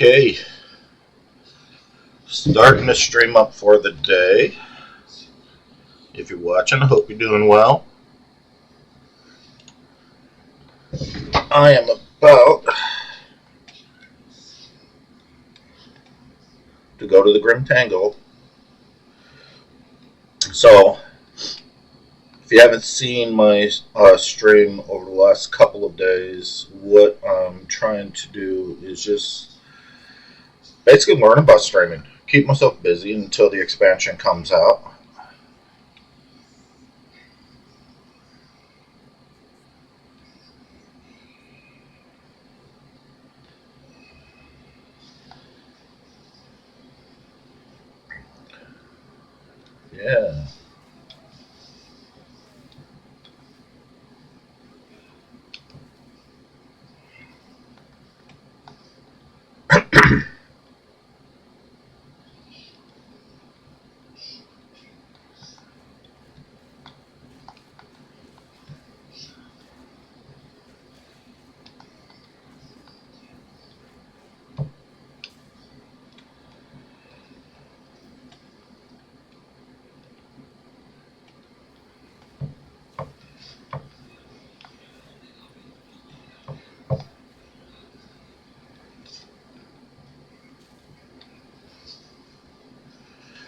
Okay, starting the stream up for the day. If you're watching, I hope you're doing well. I am about to go to the Grim Tangle. So, if you haven't seen my stream over the last couple of days, what I'm trying to do is just basically learn about streaming. Keep myself busy until the expansion comes out. Yeah.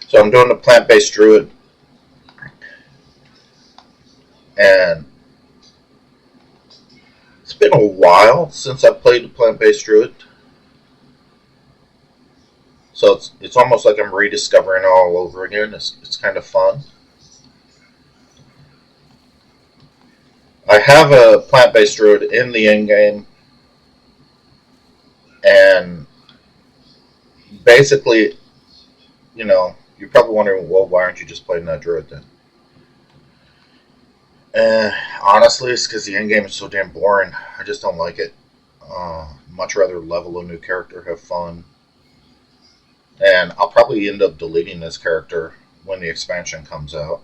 So I'm doing the plant-based Druid, and it's been a while since I played the plant-based Druid. So it's almost like I'm rediscovering it all over again. It's kind of fun. I have a plant-based Druid in the end game, and basically, you're probably wondering, well, why aren't you just playing that Druid then? Honestly, it's because the end game is so damn boring. I just don't like it. Much rather level a new character, have fun, and I'll probably end up deleting this character when the expansion comes out.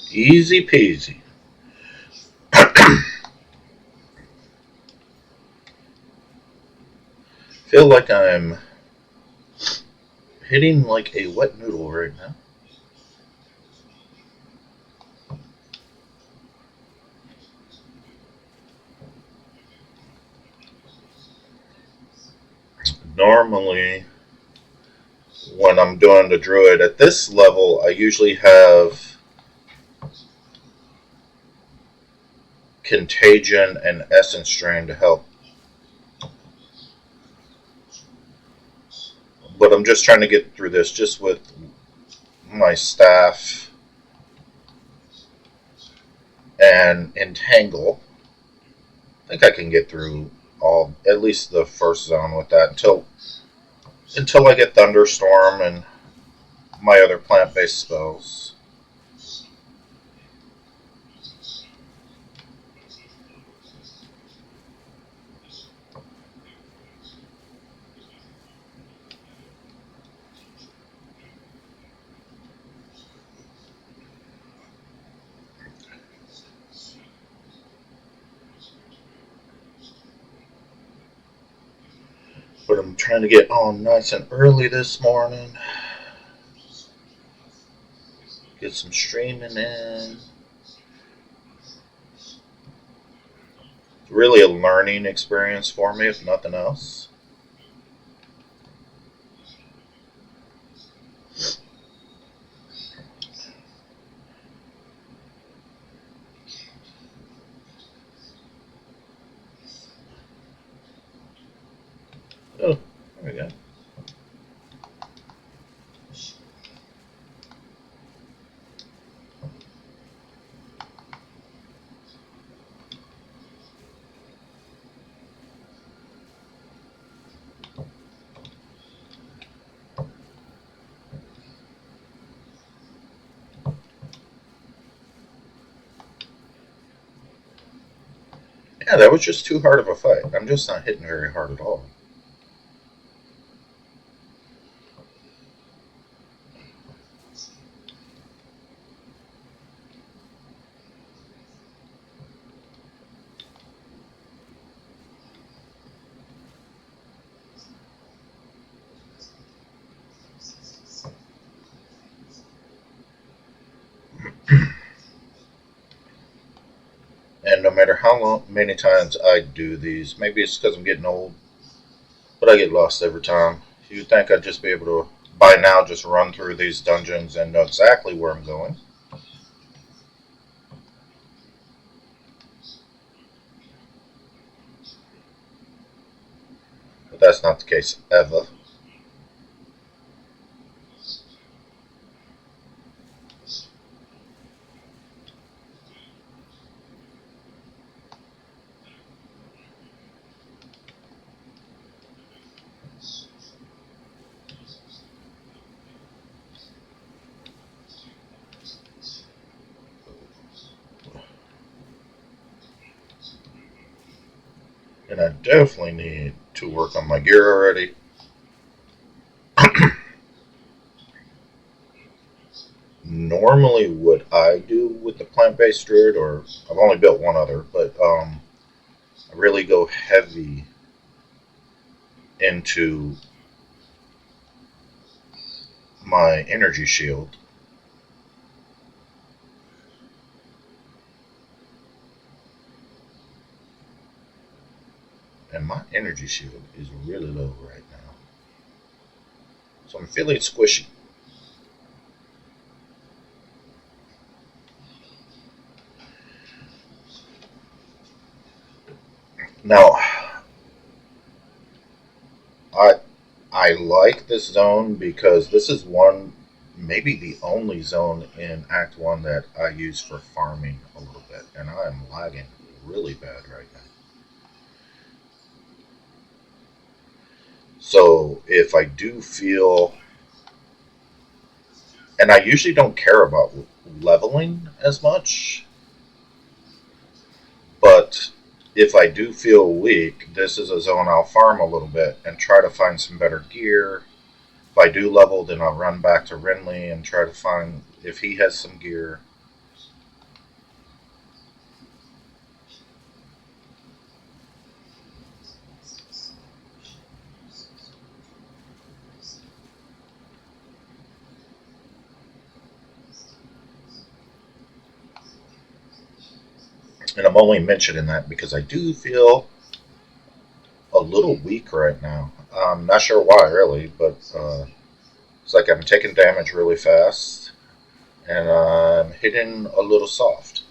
Easy peasy. Feel like I'm hitting like a wet noodle right now. Normally, when I'm doing the Druid at this level, I usually have Contagion and Essence Drain to help. But I'm just trying to get through this just with my staff and Entangle. I think I can get through at least the first zone with that until I get Thunderstorm and my other plant-based spells. But I'm trying to get on nice and early this morning. Get some streaming in. It's really a learning experience for me, if nothing else. Oh, there we go. Yeah, that was just too hard of a fight. I'm just not hitting very hard at all. And no matter many times I do these, maybe it's because I'm getting old, but I get lost every time. You'd think I'd just be able to, by now, just run through these dungeons and know exactly where I'm going. But that's not the case ever. And I definitely need to work on my gear already. Normally, what I do with the plant-based druid, or I've only built one other, but I really go heavy into my energy shield. And my energy shield is really low right now. So I'm feeling squishy. Now, I I like this zone because this is one, maybe the only zone in Act 1 that I use for farming a little bit. And I am lagging really bad right now. So if I do feel, and I usually don't care about leveling as much, but if I do feel weak, this is a zone I'll farm a little bit and try to find some better gear. If I do level, then I'll run back to Renly and try to find if he has some gear. And I'm only mentioning that because I do feel a little weak right now. I'm not sure why, really, but it's like I'm taking damage really fast and I'm hitting a little soft.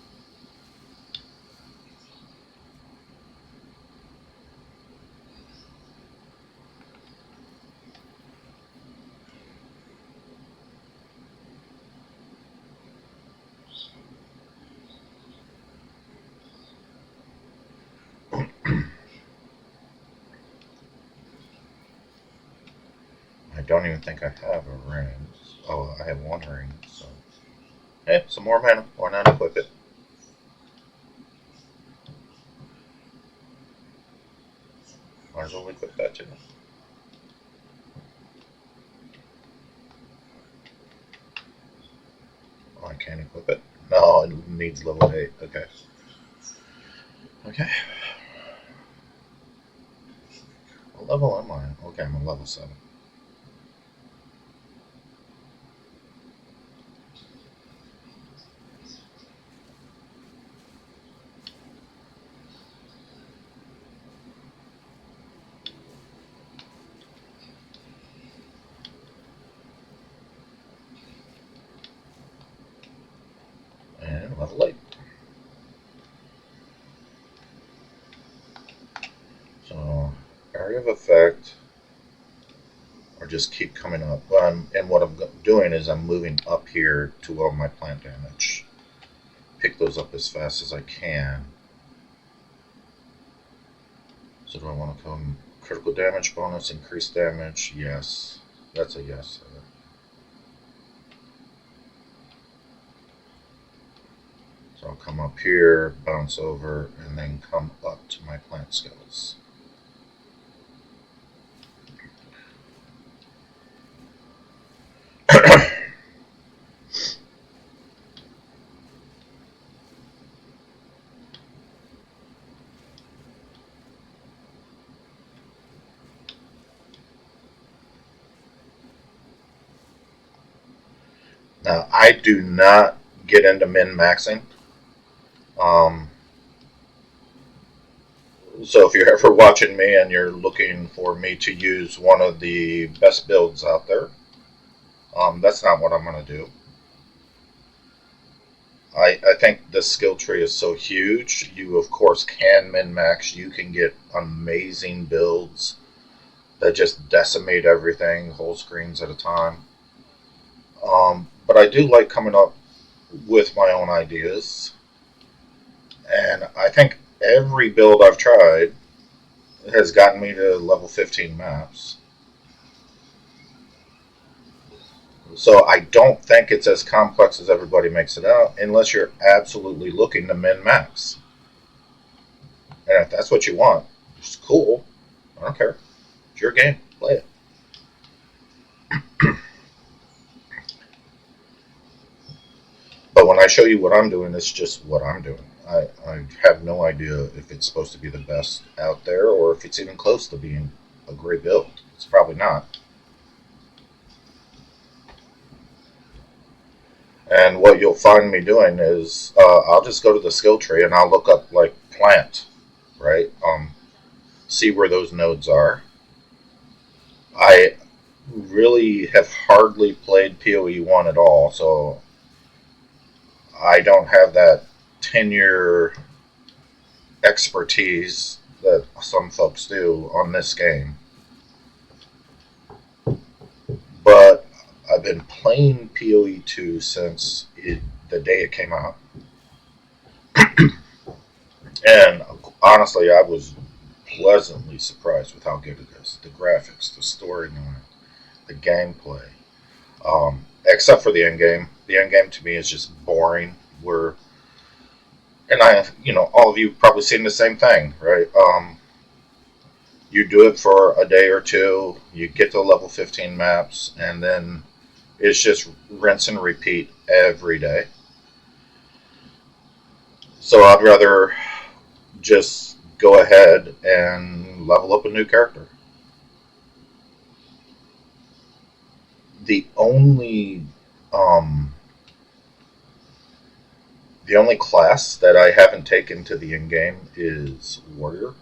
I don't even think I have a ring. Oh, I have one ring, so. Hey, some more mana. Why not equip it? Might as well equip that too. Oh, I can't equip it. No, it needs level 8. Okay. Okay. Oh, What level am I? Okay, I'm on level 7. And level 8. So, area of effect, or just keep coming up. And what I'm doing is I'm moving up here to all my plant damage. Pick those up as fast as I can. So do I want to come critical damage bonus, increased damage? Yes. That's a yes. So I'll come up here, bounce over, and then come up to my plant skills. Now, I do not get into min-maxing. So if you're ever watching me and you're looking for me to use one of the best builds out there, that's not what I'm going to do. I think the skill tree is so huge. You, of course, can min-max. You can get amazing builds that just decimate everything, whole screens at a time. But I do like coming up with my own ideas. And I think every build I've tried has gotten me to level 15 maps. So I don't think it's as complex as everybody makes it out, unless you're absolutely looking to min-max. And if that's what you want, it's cool. I don't care. It's your game. Play it. But when I show you what I'm doing, it's just what I'm doing. I have no idea if it's supposed to be the best out there or if it's even close to being a great build. It's probably not. And what you'll find me doing is I'll just go to the skill tree and I'll look up like plant, right? See where those nodes are. I really have hardly played PoE 1 at all, so I don't have that tenure expertise that some folks do on this game. But I've been playing PoE 2 since the day it came out. And honestly, I was pleasantly surprised with how good it is. The graphics, the storyline, the gameplay. Except for the end game. The end game to me is just boring. And all of you probably seen the same thing, right? You do it for a day or two, you get to level 15 maps, and then it's just rinse and repeat every day. So I'd rather just go ahead and level up a new character. The only class that I haven't taken to the end game is Warrior.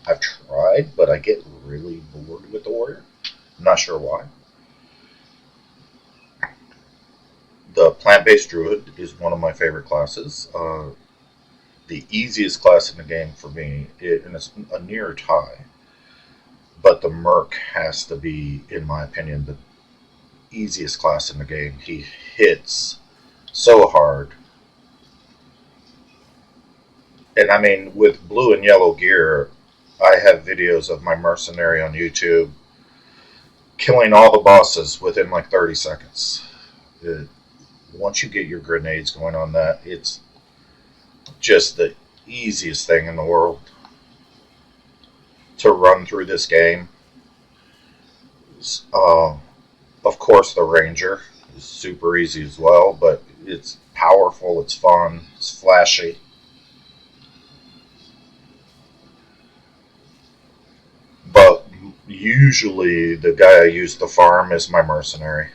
I've tried, but I get really bored with the Warrior. I'm not sure why. The plant-based Druid is one of my favorite classes. The easiest class in the game for me, and it's a near tie, but the Merc has to be, in my opinion, the easiest class in the game. He hits so hard. And I mean, with blue and yellow gear, I have videos of my mercenary on YouTube killing all the bosses within like 30 seconds. Once you get your grenades going on that, it's just the easiest thing in the world to run through this game. Of course, the Ranger is super easy as well, but it's powerful, it's fun, it's flashy. But usually the guy I use to farm is my mercenary.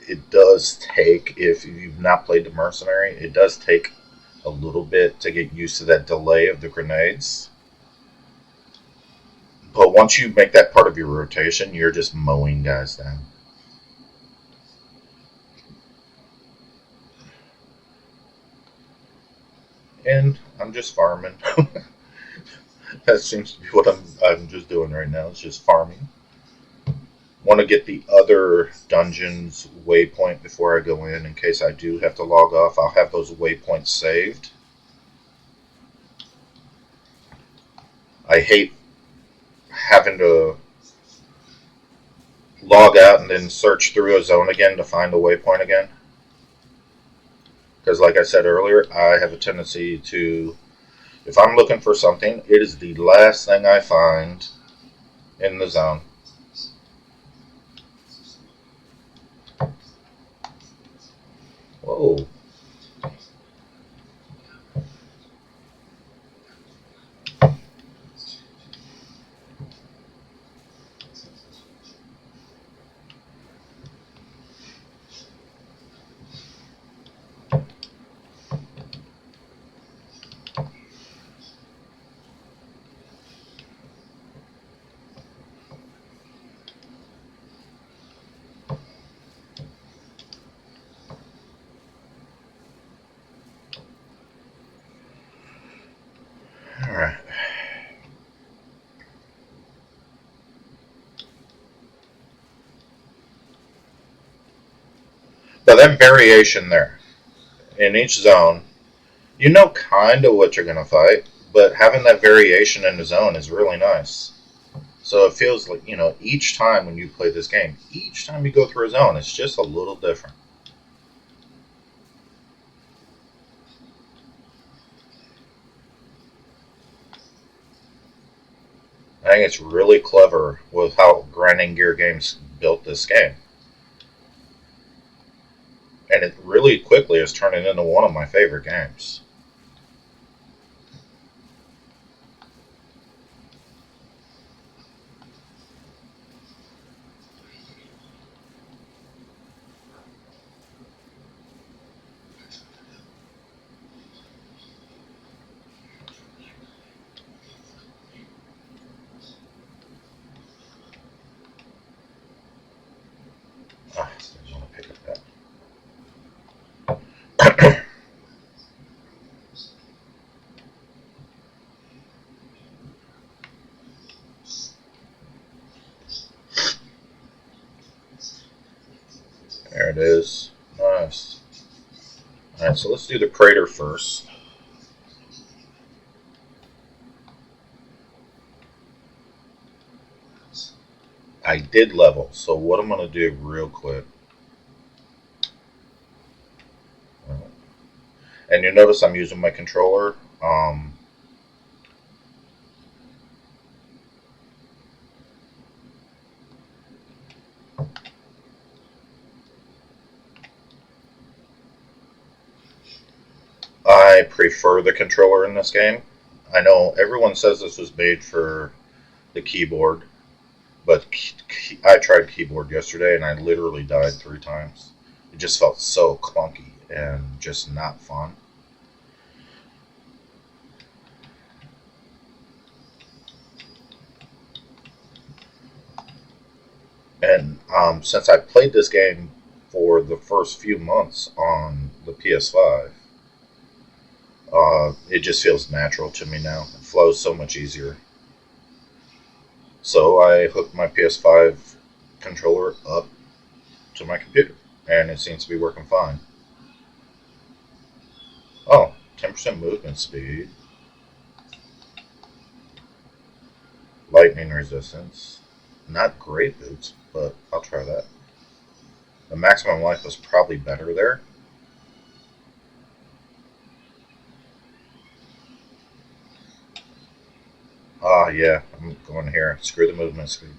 It does take, if you've not played the mercenary, it does take a little bit to get used to that delay of the grenades. But once you make that part of your rotation, you're just mowing guys down. And I'm just farming. That seems to be what I'm just doing right now. It's just farming. Want to get the other dungeons waypoint before I go in case I do have to log off. I'll have those waypoints saved. I hate having to log out and then search through a zone again to find a waypoint again. Because like I said earlier, I have a tendency to, if I'm looking for something, it is the last thing I find in the zone. Whoa. Alright. But that variation there, in each zone, you know kind of what you're going to fight, but having that variation in the zone is really nice. So it feels like, each time when you play this game, each time you go through a zone, it's just a little different. I think it's really clever with how Grinding Gear Games built this game. And it really quickly is turning into one of my favorite games. I just want to pick up that. There it is. Nice. Alright, so let's do the crater first. I did level, so what I'm going to do real quick. And you notice I'm using my controller. I prefer the controller in this game. I know everyone says this was made for the keyboard, but I tried keyboard yesterday and I literally died 3 times. It just felt so clunky and just not fun. And since I played this game for the first few months on the PS5, it just feels natural to me now. It flows so much easier. So I hooked my PS5 controller up to my computer, and it seems to be working fine. Oh, 10% movement speed. Lightning resistance. Not great boots, but I'll try that. The maximum life was probably better there. Yeah, I'm going here. Screw the movement speed.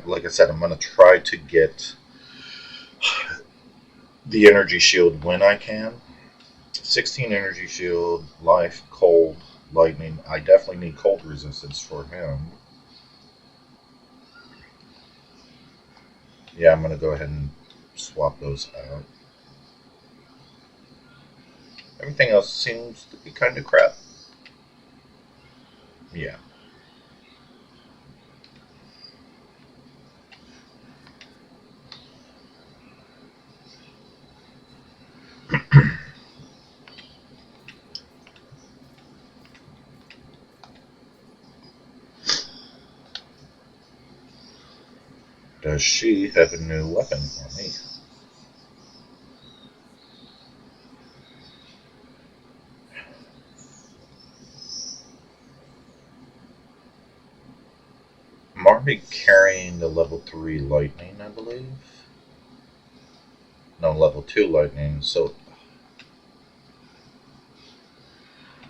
Like I said, I'm going to try to get the energy shield when I can. 16 energy shield, life, cold. lightning. I definitely need cold resistance for him. Yeah, I'm going to go ahead and swap those out. Everything else seems to be kind of crap. Yeah. Does she have a new weapon for me? I'm already carrying the level 3 lightning, I believe. No, level 2 lightning, so.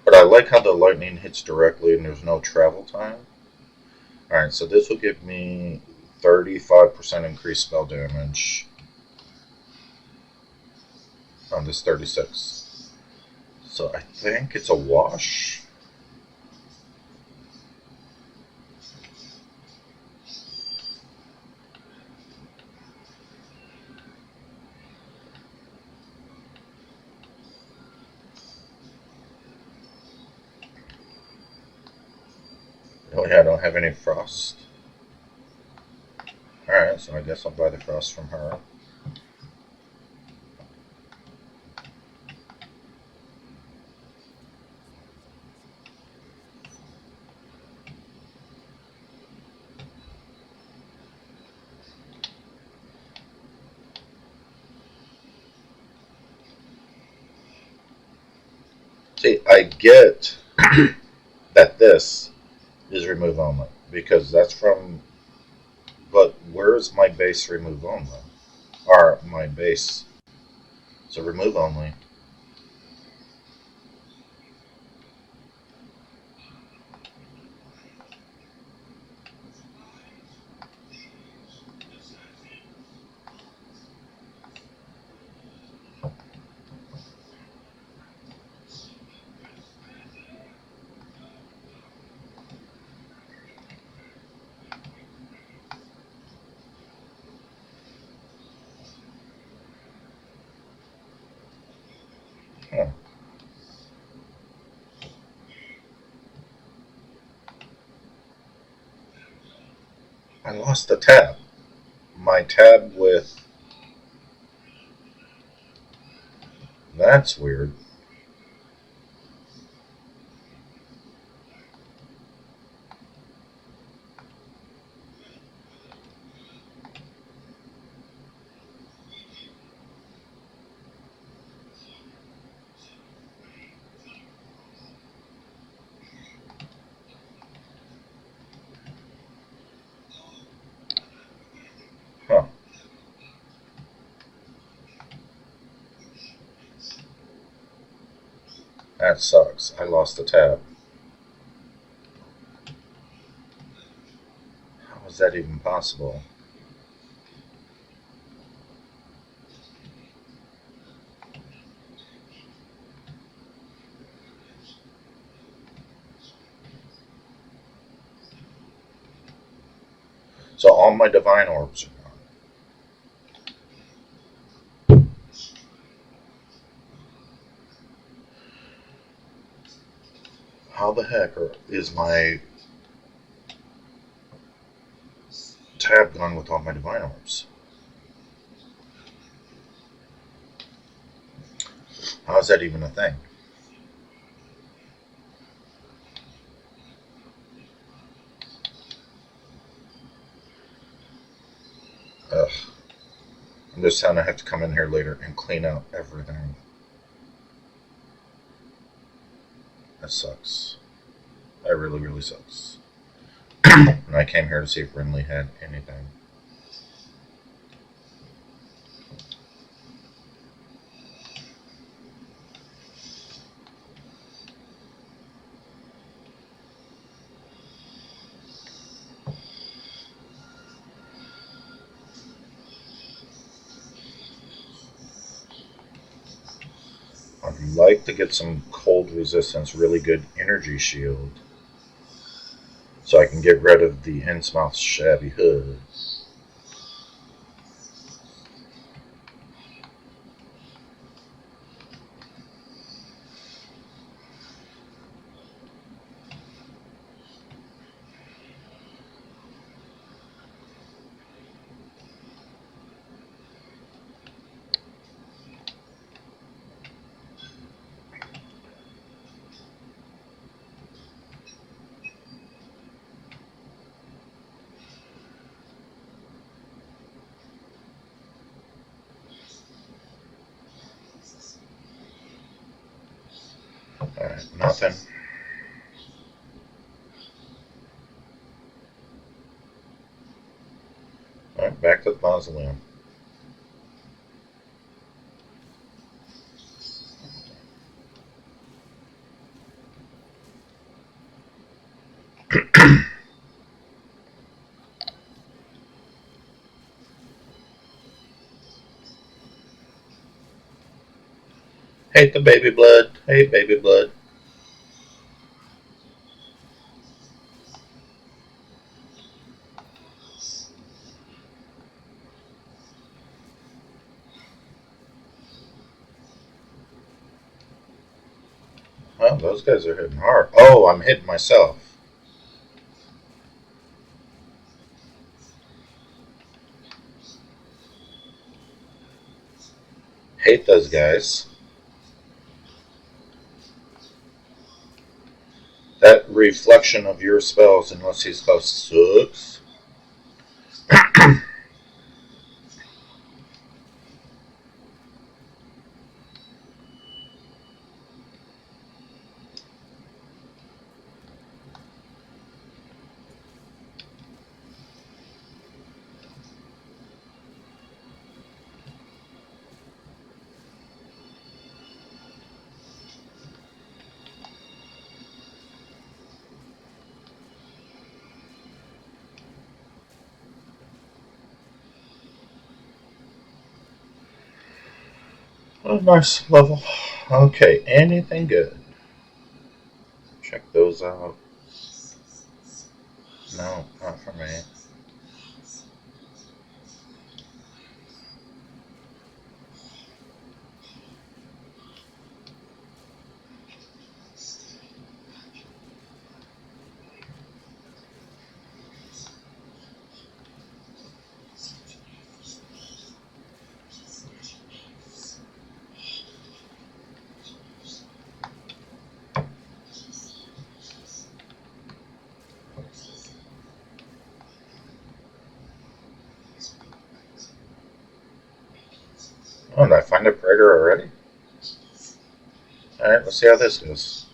But I like how the lightning hits directly and there's no travel time. Alright, so this will give me 35% increased spell damage on this 36. So I think it's a wash. Oh yeah, I don't have any frost. Alright, so I guess I'll buy the frost from her. See, I get that this is remove only because that's from. But where's my base remove only? Or my base. So remove only. Huh. I lost a tab. My tab with. That's weird. Huh. That sucks. I lost a tab. How is that even possible? So all my divine orbs are gone. How the heck is my tab gone with all my divine orbs? How is that even a thing? Ugh. I'm just gonna have to come in here later and clean out everything. That sucks. That really, really sucks. And I came here to see if Brinley had anything. I'd like to get some cold resistance, really good energy shield. So I can get rid of the Innsmouth Shabby Hood. Alright, nothing. Alright, back to the mausoleum. Hate the baby blood. Hate baby blood. Well, those guys are hitting hard. Oh, I'm hitting myself. Hate those guys. That reflection of your spells, unless he's close, sucks. Oh, nice level. Okay, anything good? Check those out. No, not for me. Oh, did I find a praetor already? Alright, let's see how this goes.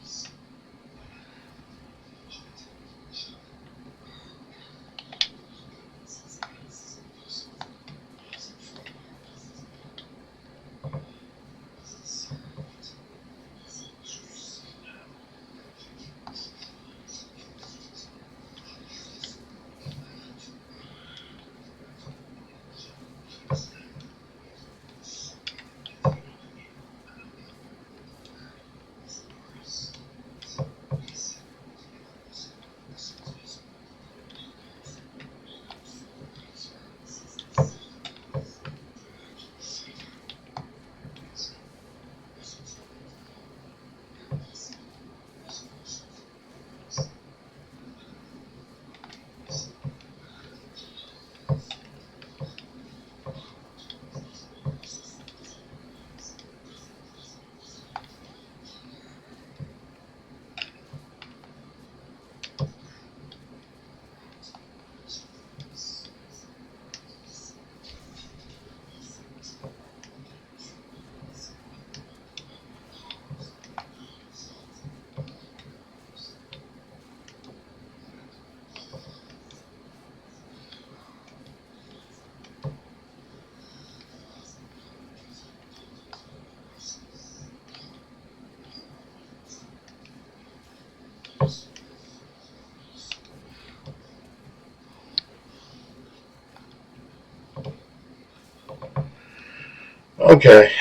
Okay.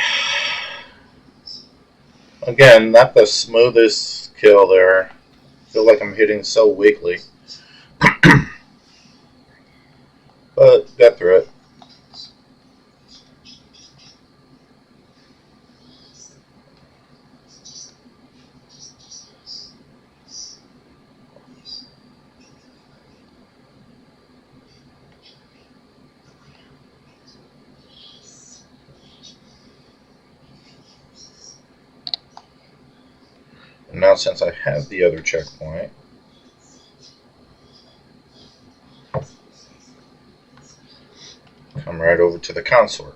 Again, not the smoothest kill there. I feel like I'm hitting so weakly. But got through it. And now since I have the other checkpoint, come right over to the consort.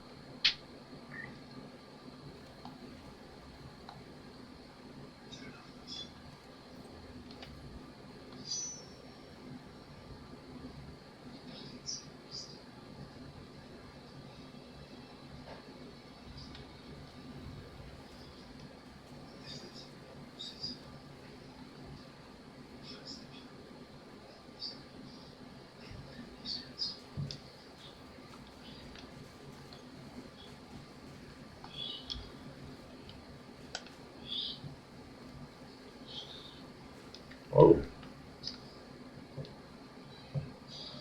Oh.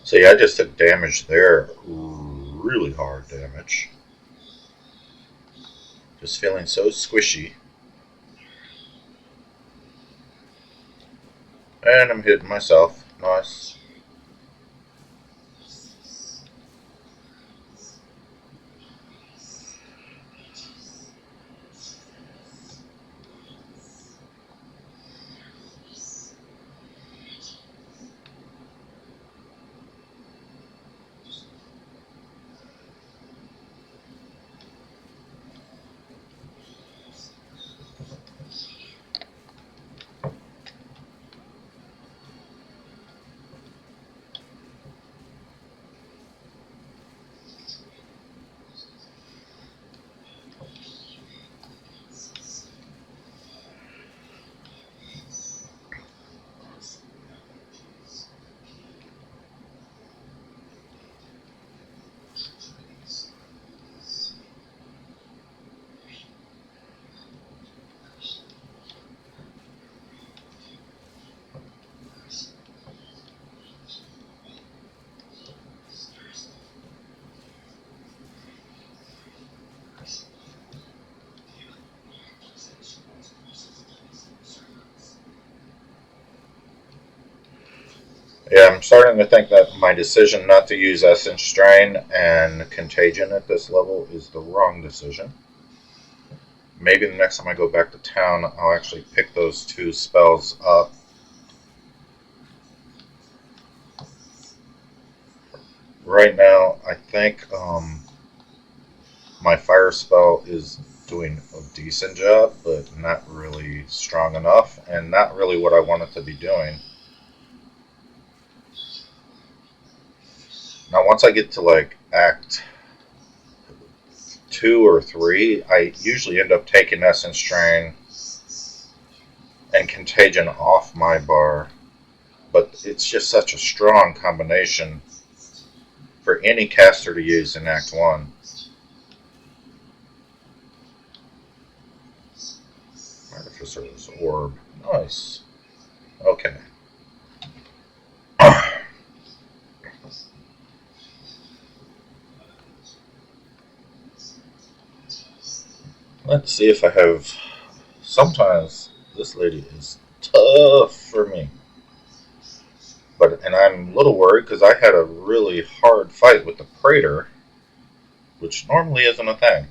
See, I just took damage there. Really hard damage. Just feeling so squishy. And I'm hitting myself. Nice. Yeah, I'm starting to think that my decision not to use Essence Strain and Contagion at this level is the wrong decision. Maybe the next time I go back to town, I'll actually pick those two spells up. Right now, I think my fire spell is doing a decent job, but not really strong enough, and not really what I want it to be doing. Now, once I get to like Act 2 or 3, I usually end up taking Essence Strain and Contagion off my bar, but it's just such a strong combination for any caster to use in Act 1. Artificer's Orb. Nice. Okay. Let's see if I have... Sometimes this lady is tough for me. And I'm a little worried because I had a really hard fight with the Praetor, which normally isn't a thing.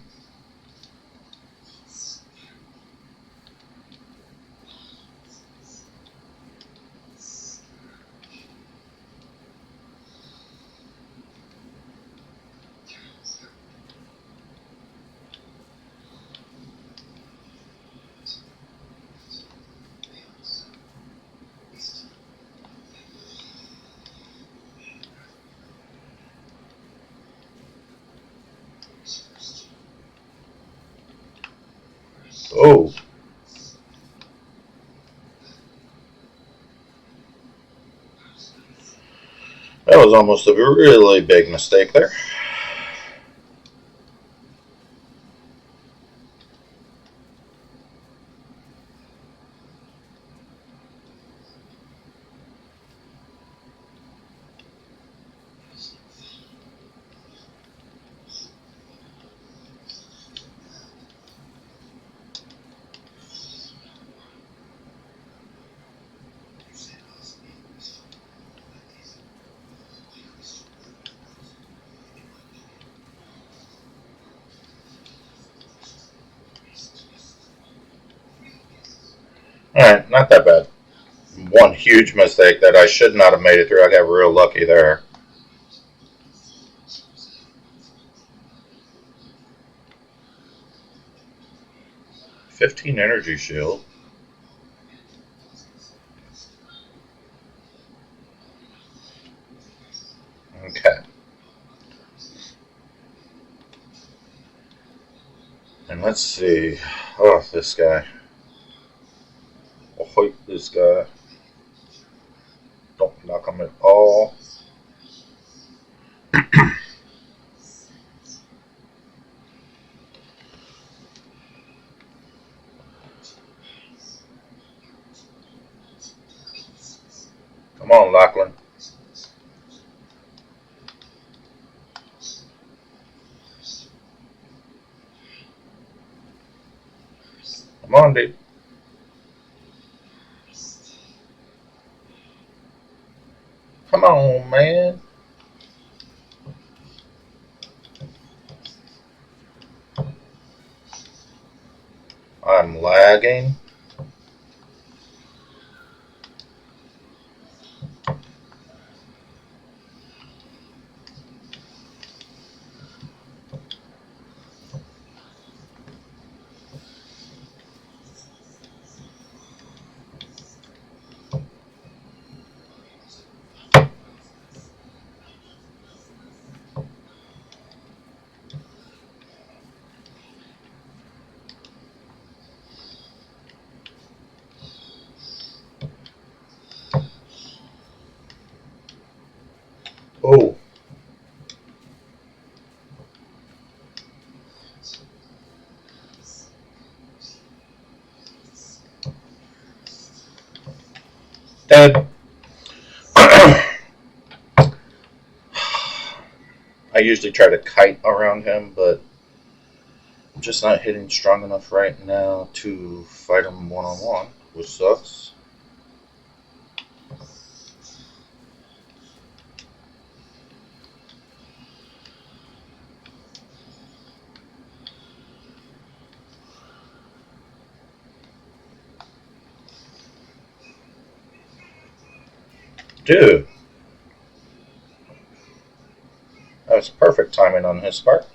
Oh. That was almost a really big mistake there. Alright, not that bad. One huge mistake that I should not have made it through. I got real lucky there. $15 energy shield. Okay. And let's see. Oh, this guy. I'll hoik this guy. Don't knock him at all. Come on, Lachlan. Come on, dude. Come on, man. I'm lagging. Oh. Dead. I usually try to kite around him, but I'm just not hitting strong enough right now to fight him one-on-one, which sucks. Dude, that was perfect timing on his part.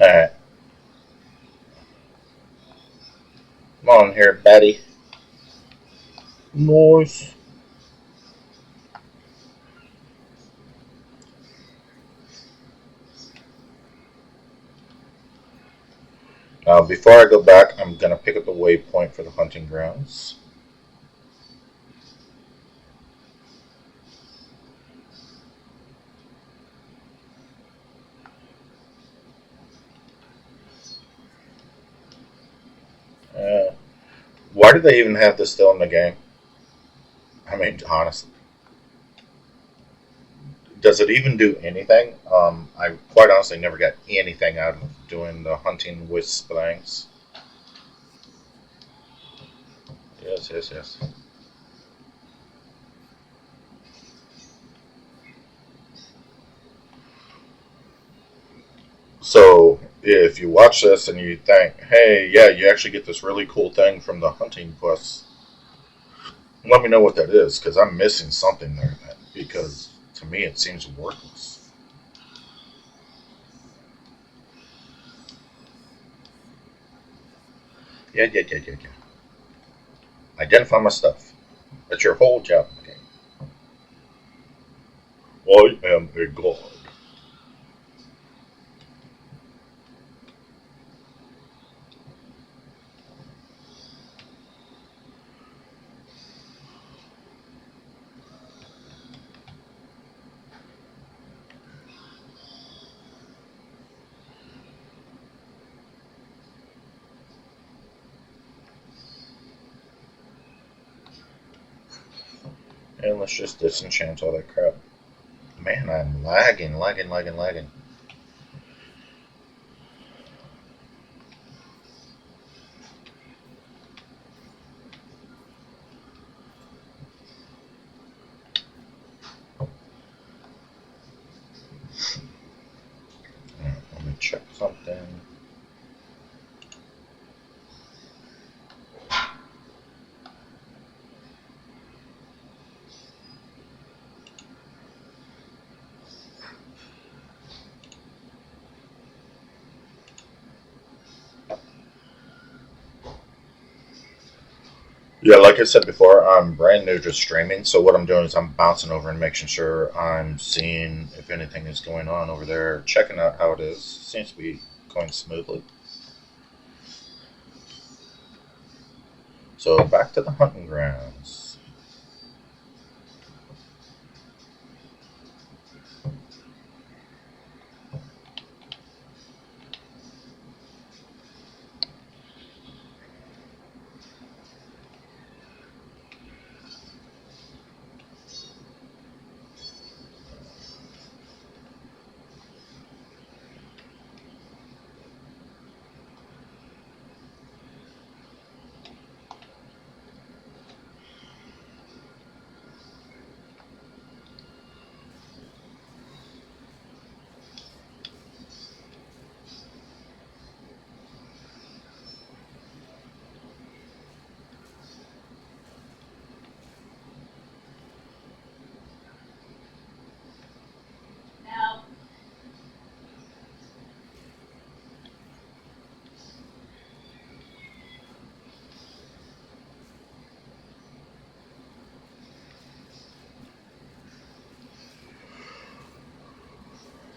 Alright. Come on here, Betty. Nice. Now, before I go back, I'm going to pick up the waypoint for the hunting grounds. Why do they even have this still in the game? I mean, honestly. Does it even do anything? I quite honestly never got anything out of doing the hunting wisp things. Yes, yes, yes. So, if you watch this and you think, hey, yeah, you actually get this really cool thing from the hunting quest, let me know what that is, because I'm missing something there. Because to me it seems worthless. Yeah. Identify my stuff. That's your whole job. Okay. I am a god. And let's just disenchant all that crap. Man, I'm lagging. Let me check something. Yeah, like I said before, I'm brand new to streaming, so what I'm doing is I'm bouncing over and making sure I'm seeing if anything is going on over there, checking out how it is. Seems to be going smoothly. So back to the hunting grounds.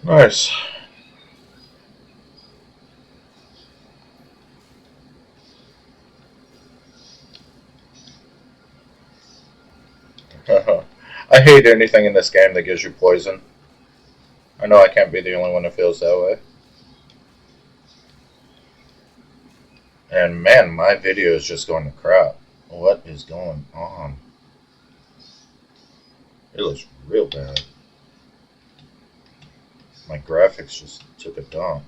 Nice. I hate anything in this game that gives you poison. I know I can't be the only one who feels that way. And man, my video is just going to crap. What is going on? It looks real bad. My graphics just took a dump.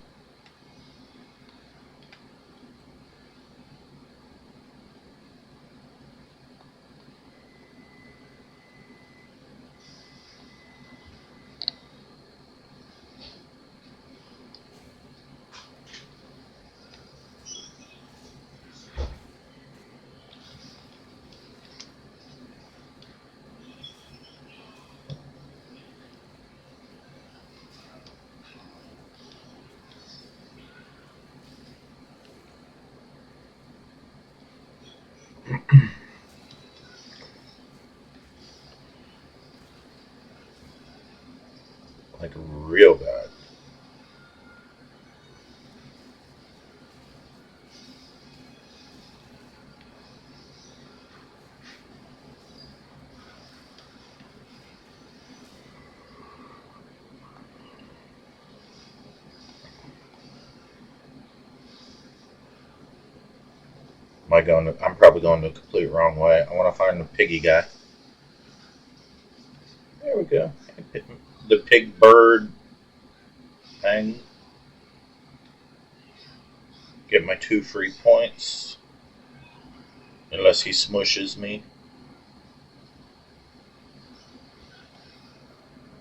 Like real bad. I'm probably going the complete wrong way. I want to find the piggy guy. There we go. The pig bird thing. Get my 2 free points. Unless he smushes me.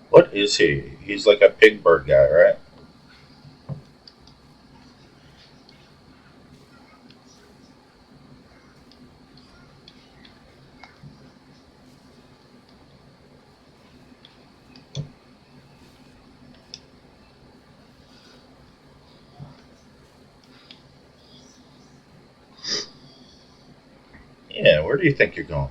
What is he? He's like a pig bird guy, right? where do you think you're going?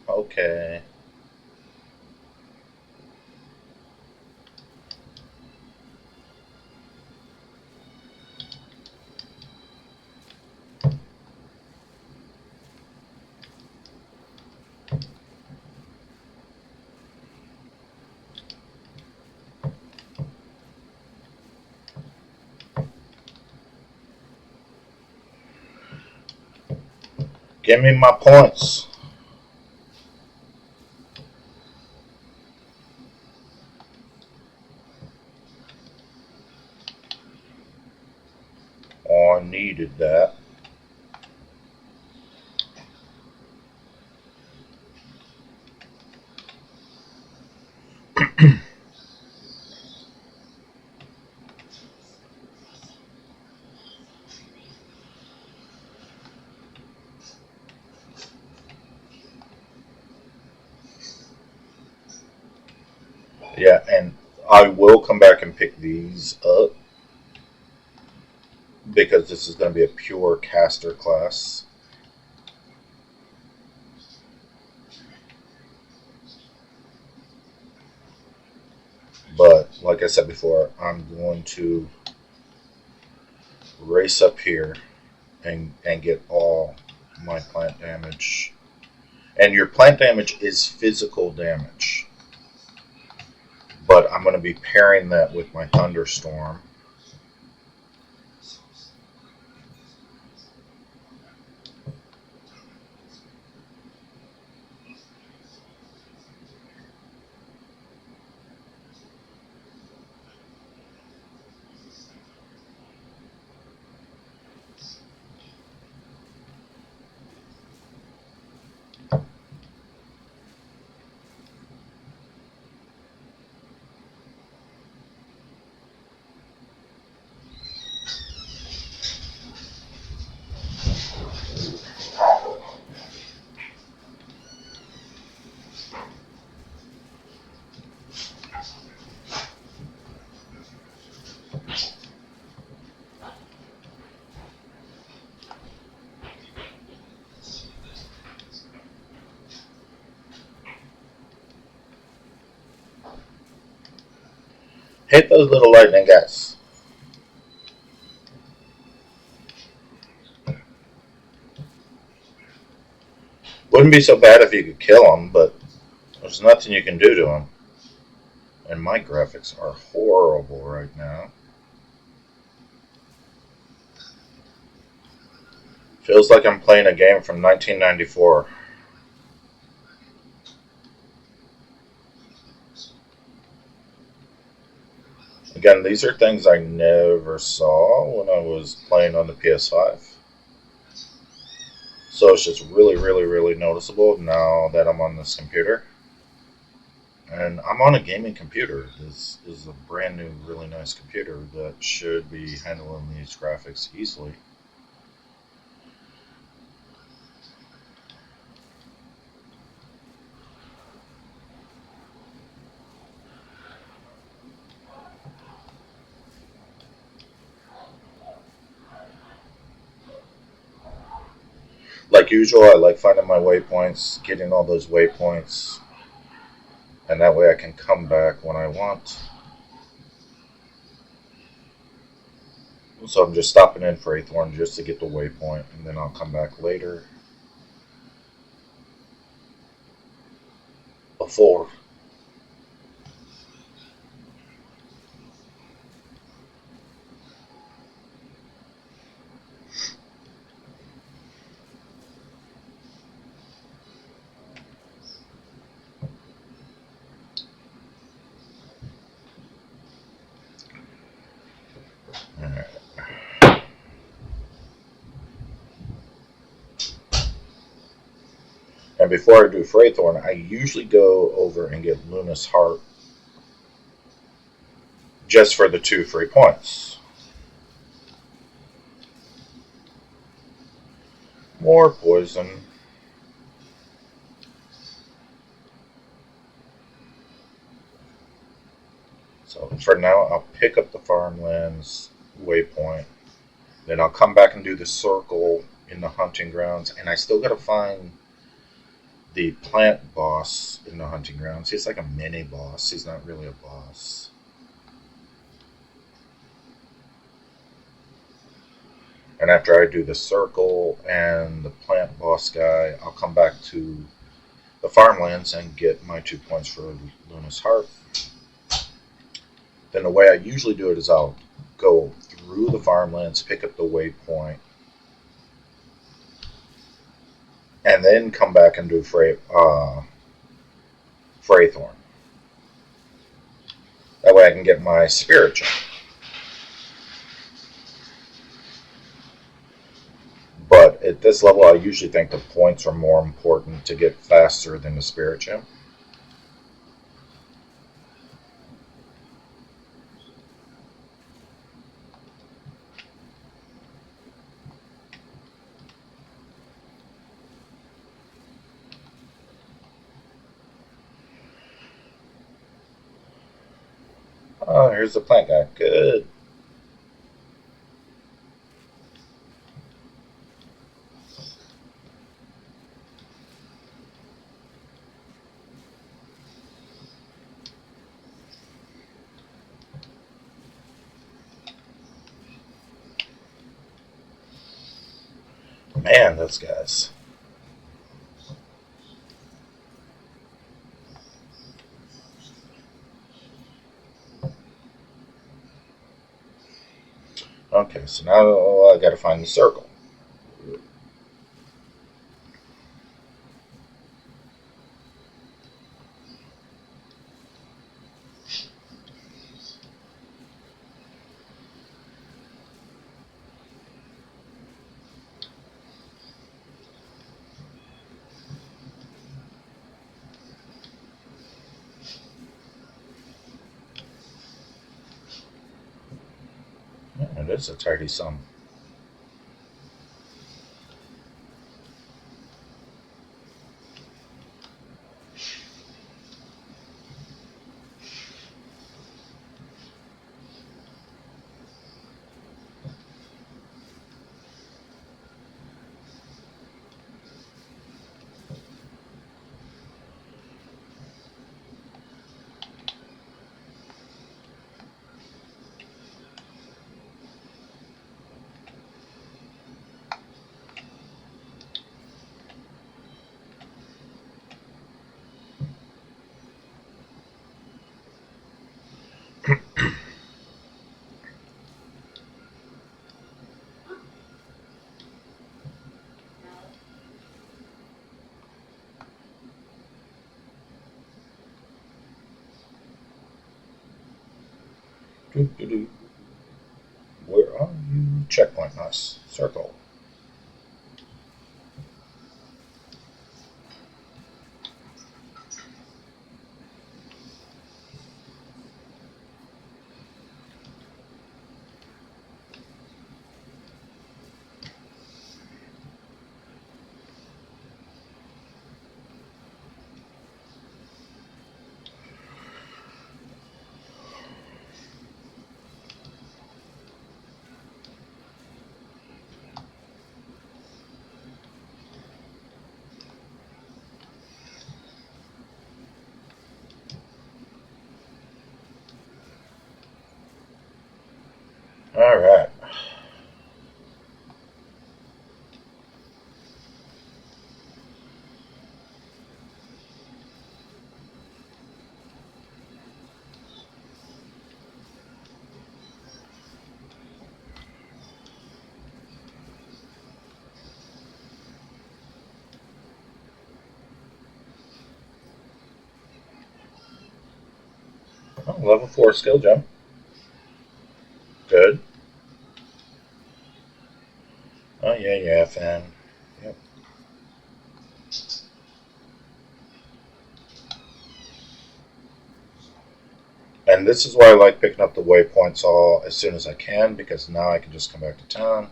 Okay. Give me my points. Oh, I needed that. Yeah, and I will come back and pick these up because this is going to be a pure caster class. But like I said before, I'm going to race up here and get all my plant damage. And your plant damage is physical damage. But I'm going to be pairing that with my thunderstorm. Hit those little lightning guys. Wouldn't be so bad if you could kill them, but there's nothing you can do to them. And my graphics are horrible right now. Feels like I'm playing a game from 1994. Again, these are things I never saw when I was playing on the PS5. So it's just really, really, really noticeable now that I'm on this computer. And I'm on a gaming computer. This is a brand new, really nice computer that should be handling these graphics easily. Like usual, I like finding my waypoints, getting all those waypoints, and that way I can come back when I want. So I'm just stopping in for Aethorn just to get the waypoint, and then I'll come back later a 4. Alright. And before I do Fraythorn, I usually go over and get Luna's Heart just for the 2 free points. More poison. So for now, I'll pick up the farmlands waypoint. Then I'll come back and do the circle in the hunting grounds. And I still gotta find the plant boss in the hunting grounds. He's like a mini boss. He's not really a boss. And after I do the circle and the plant boss guy, I'll come back to the farmlands and get my 2 points for Luna's Heart. Then the way I usually do it is I'll go through the farmlands, pick up the waypoint, and then come back and do Fraythorn. That way I can get my spirit gem. But at this level, I usually think the points are more important to get faster than the spirit gem. Oh, here's the plant guy. Good. Man, those guys. Okay, so now I gotta find the circle. Yeah, it is a tidy sum. Doo-doo-doo. Where are you? Checkpoint, nice. Circle. Oh, level 4 skill gem. Good. Oh, yeah, fan. Yep. And this is why I like picking up the waypoints all as soon as I can, because now I can just come back to town.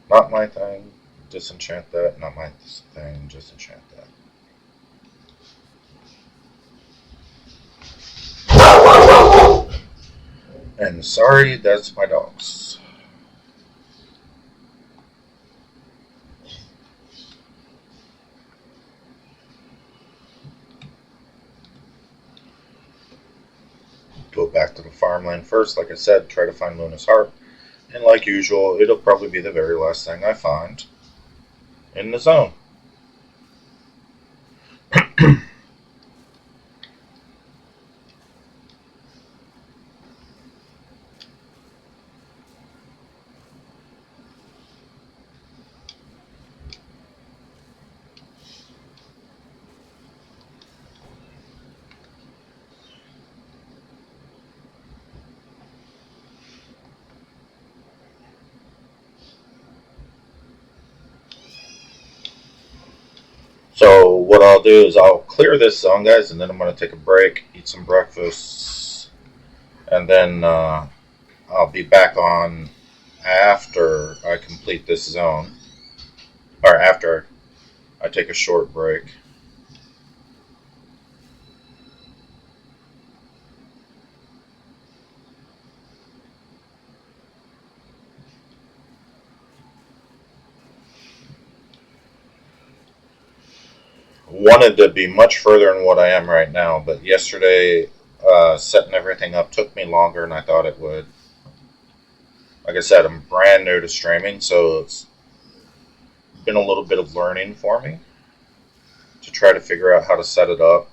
Not my thing. Disenchant that. Not my thing. Disenchant that. And sorry, that's my dogs. Go back to the farmland first. Like I said, try to find Luna's Heart. And like usual, it'll probably be the very last thing I find in the zone. So what I'll do is I'll clear this zone, guys, and then I'm going to take a break, eat some breakfast, and then I'll be back on after I complete this zone, or after I take a short break. Wanted to be much further than what I am right now, but yesterday setting everything up took me longer than I thought it would. Like I said, I'm brand new to streaming, so it's been a little bit of learning for me to try to figure out how to set it up.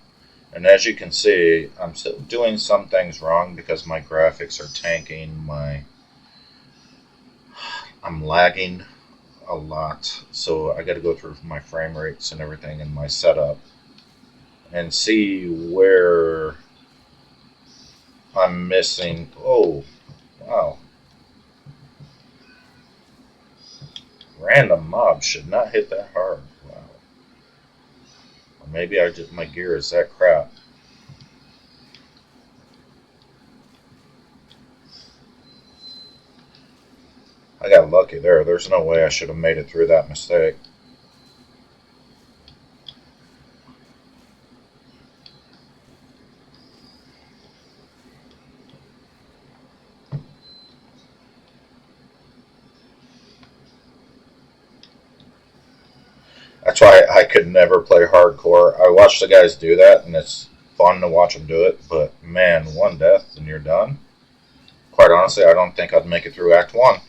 And as you can see, I'm still doing some things wrong because my graphics are tanking. I'm lagging a lot, so I got to go through my frame rates and everything in my setup and see where I'm missing. Oh, wow. Random mobs should not hit that hard. Wow. Or maybe my gear is that crap. I got lucky there. There's no way I should have made it through that mistake. That's why I could never play hardcore. I watch the guys do that, and it's fun to watch them do it. But man, one death and you're done. Quite honestly, I don't think I'd make it through Act 1.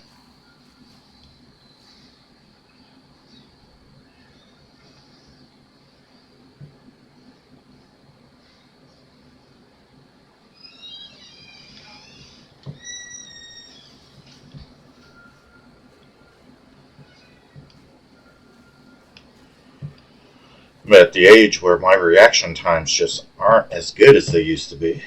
I'm at the age where my reaction times just aren't as good as they used to be.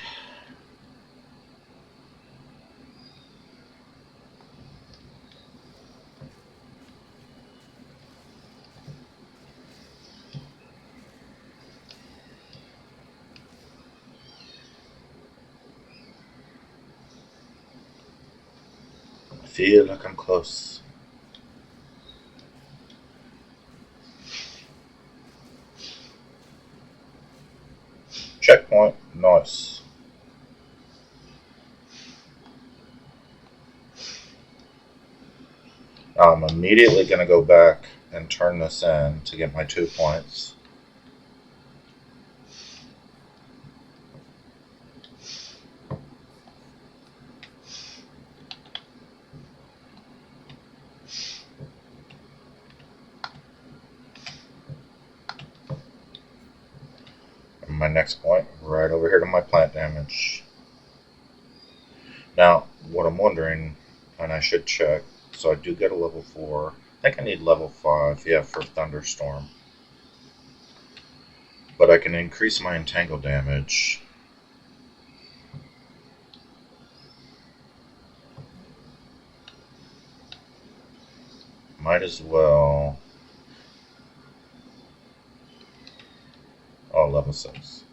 I feel like I'm close. Checkpoint. Nice. I'm immediately going to go back and turn this in to get my 2 points. And my next point, right over here to my plant damage. Now, what I'm wondering, and I should check, so I do get a level 4. I think I need level 5, yeah, for Thunderstorm. but I can increase my entangle damage. Might as well. Oh, level 6.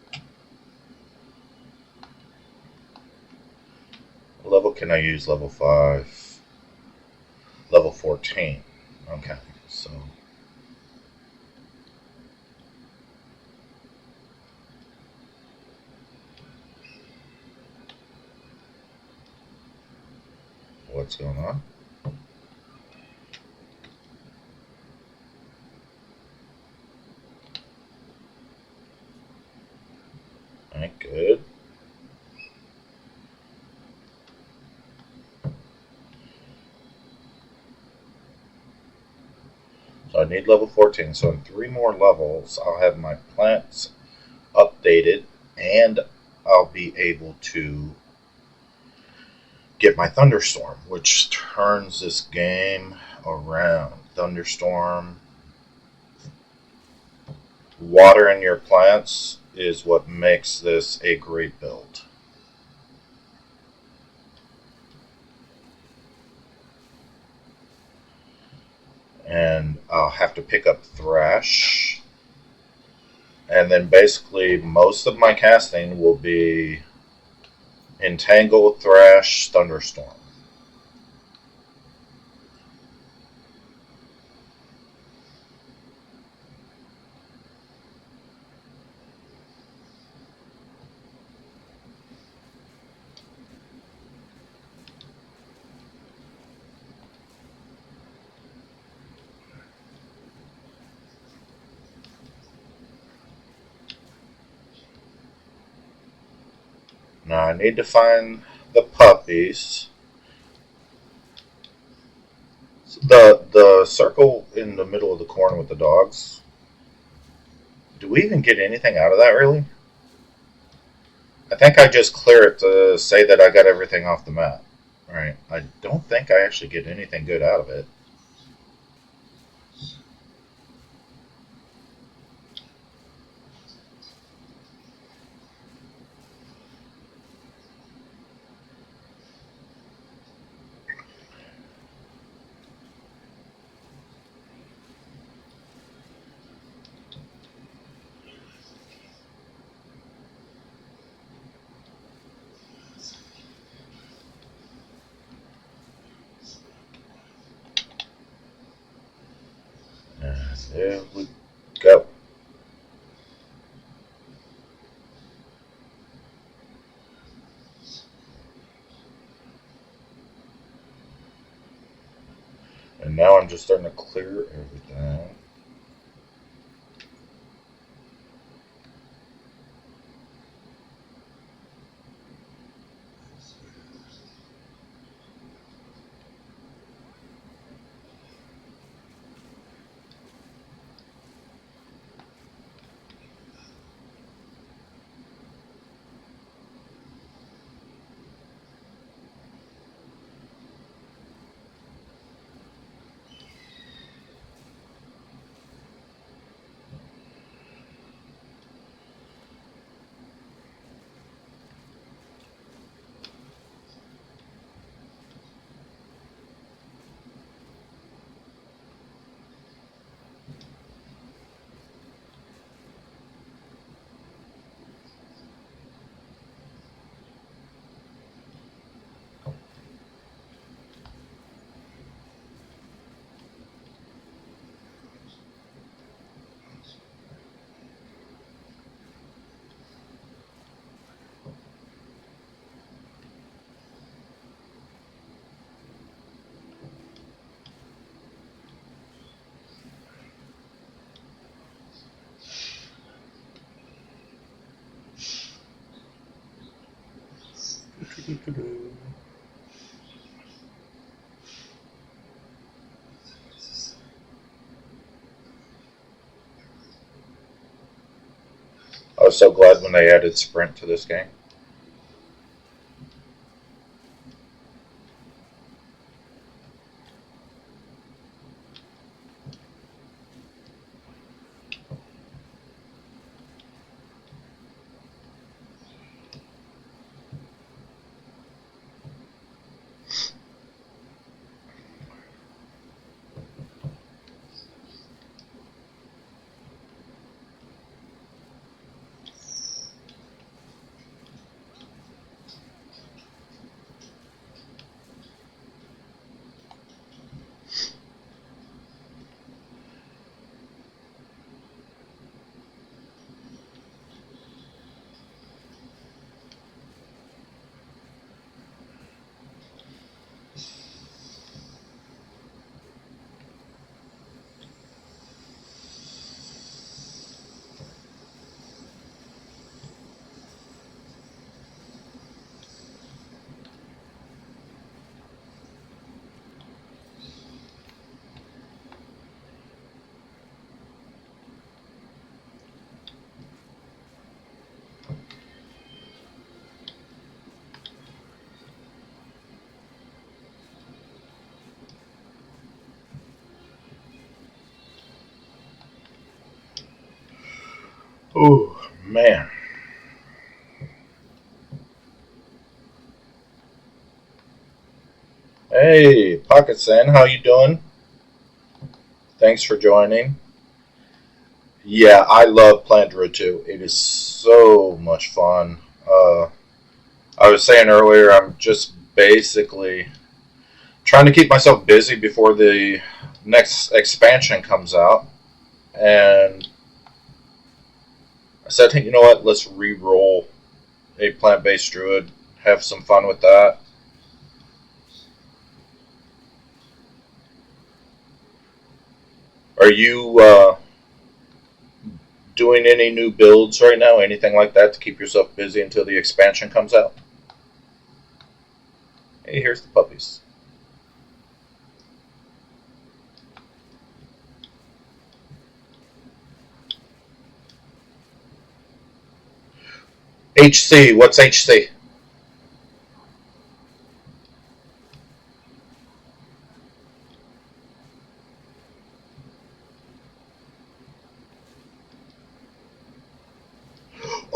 What level can I use? Level 5. Level 14. Okay, so. What's going on? Alright, good. So I need level 14. So in 3 more levels, I'll have my plants updated and I'll be able to get my Thunderstorm, which turns this game around. Thunderstorm. Water in your plants is what makes this a great build. And I'll have to pick up Thrash. And then basically most of my casting will be Entangle, Thrash, Thunderstorm. Now I need to find the puppies. The circle in the middle of the corner with the dogs. Do we even get anything out of that, really? I think I just clear it to say that I got everything off the map. Right. I don't think I actually get anything good out of it. And there we go. And now I'm just starting to clear everything. I was so glad when they added sprint to this game. Ooh, man. Hey, Pocket Sen, how you doing? Thanks for joining. Yeah, I love playing Druid too. It is so much fun. I was saying earlier, I'm just basically trying to keep myself busy before the next expansion comes out. And I said, hey, you know what? Let's re-roll a plant-based Druid. Have some fun with that. Are you doing any new builds right now? Anything like that to keep yourself busy until the expansion comes out? Hey, here's the puppies. HC, what's HC?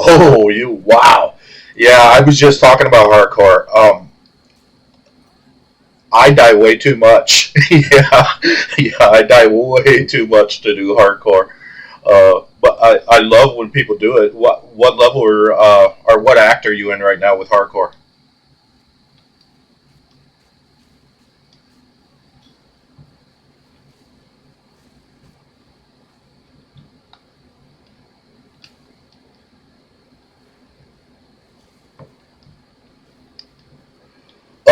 Oh, you wow. Yeah, I was just talking about hardcore. I die way too much. Yeah, yeah, I die way too much to do hardcore. But I love when people do it. What level or what act are you in right now with hardcore?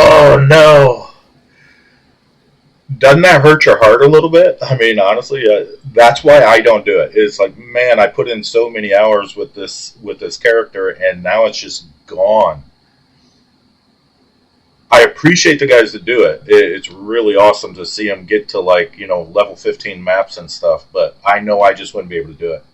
Oh no! Doesn't that hurt your heart a little bit? I mean, honestly, that's why I don't do it. It's like, man, I put in so many hours with this character, and now it's just gone. I appreciate the guys that do it. It's really awesome to see them get to like level 15 maps and stuff. But I know I just wouldn't be able to do it.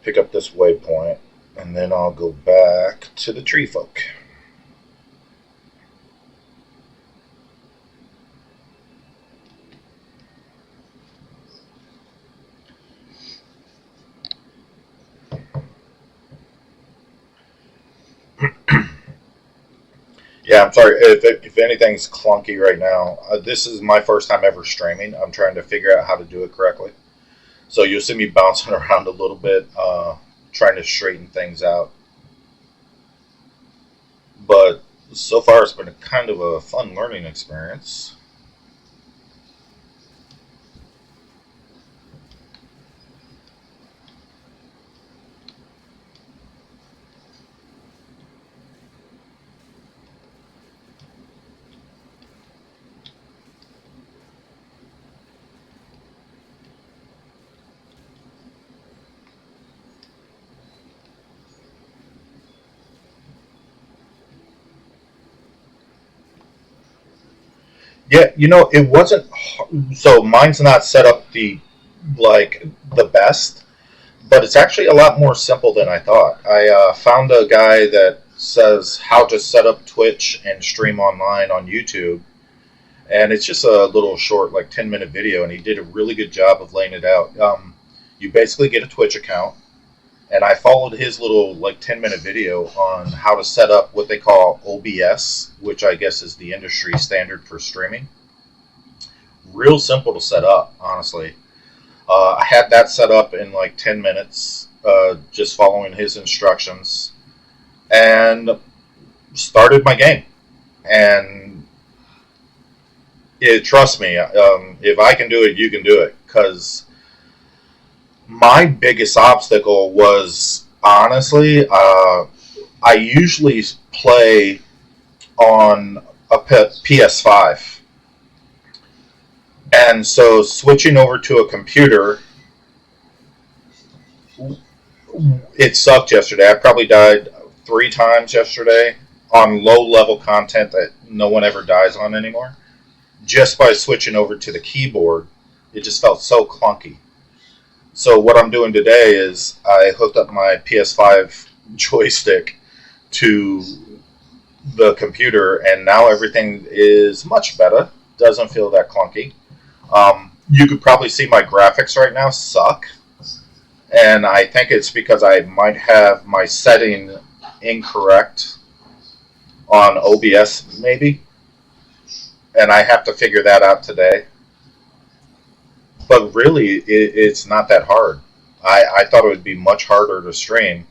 Pick up this waypoint, and then I'll go back to the tree folk. Yeah, I'm sorry if anything's clunky right now. This is my first time ever streaming. I'm trying to figure out how to do it correctly. So you'll see me bouncing around a little bit, trying to straighten things out. But so far, it's been a kind of a fun learning experience. Yeah, it wasn't. So mine's not set up like the best, but it's actually a lot more simple than I thought. I found a guy that says how to set up Twitch and stream online on YouTube, and it's just a little short, like 10-minute video, and he did a really good job of laying it out. You basically get a Twitch account, and I followed his little like 10-minute video on how to set up what they call OBS, which I guess is the industry standard for streaming. Real simple to set up, honestly. I had that set up in like 10 minutes, just following his instructions, and started my game. And trust me, if I can do it, you can do it. Because my biggest obstacle was honestly, I usually play on a PS5. And so switching over to a computer, it sucked yesterday. I probably died 3 times yesterday on low level content that no one ever dies on anymore. Just by switching over to the keyboard, it just felt so clunky. So what I'm doing today is I hooked up my PS5 joystick to the computer, and now everything is much better. Doesn't feel that clunky. You could probably see my graphics right now suck, and I think it's because I might have my setting incorrect on OBS, maybe, and I have to figure that out today. But really, it's not that hard. I thought it would be much harder to stream,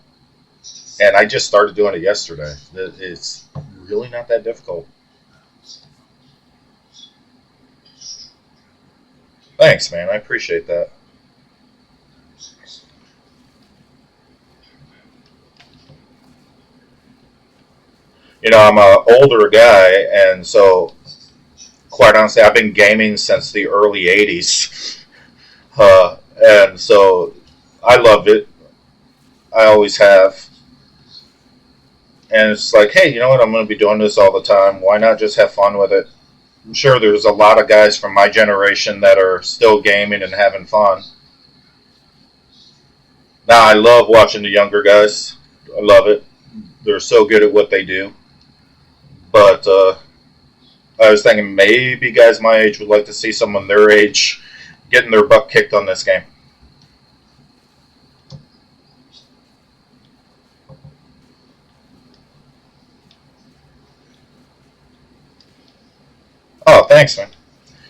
and I just started doing it yesterday. It's really not that difficult. Thanks, man. I appreciate that. I'm an older guy, and so quite honestly, I've been gaming since the early '80s, and so I loved it. I always have, and it's like, hey, you know what? I'm going to be doing this all the time. Why not just have fun with it? I'm sure there's a lot of guys from my generation that are still gaming and having fun. Now, I love watching the younger guys. I love it. They're so good at what they do. But I was thinking maybe guys my age would like to see someone their age getting their butt kicked on this game. Oh, thanks, man.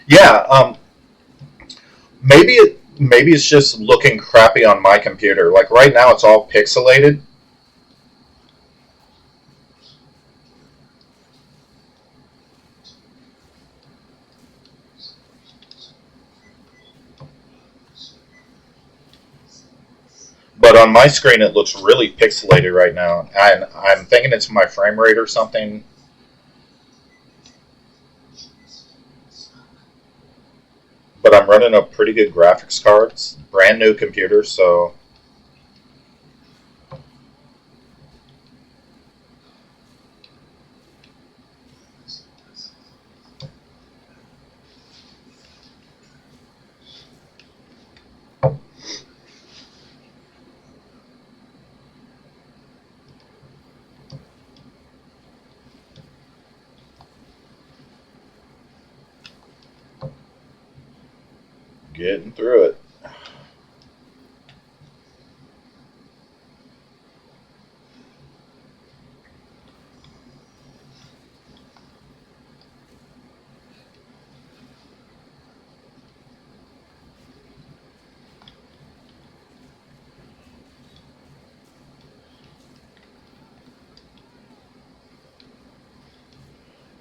Yeah, maybe it's just looking crappy on my computer. Like right now, it's all pixelated. But on my screen, it looks really pixelated right now. And I'm thinking it's my frame rate or something. But I'm running a pretty good graphics card. It's a brand new computer, so getting through it.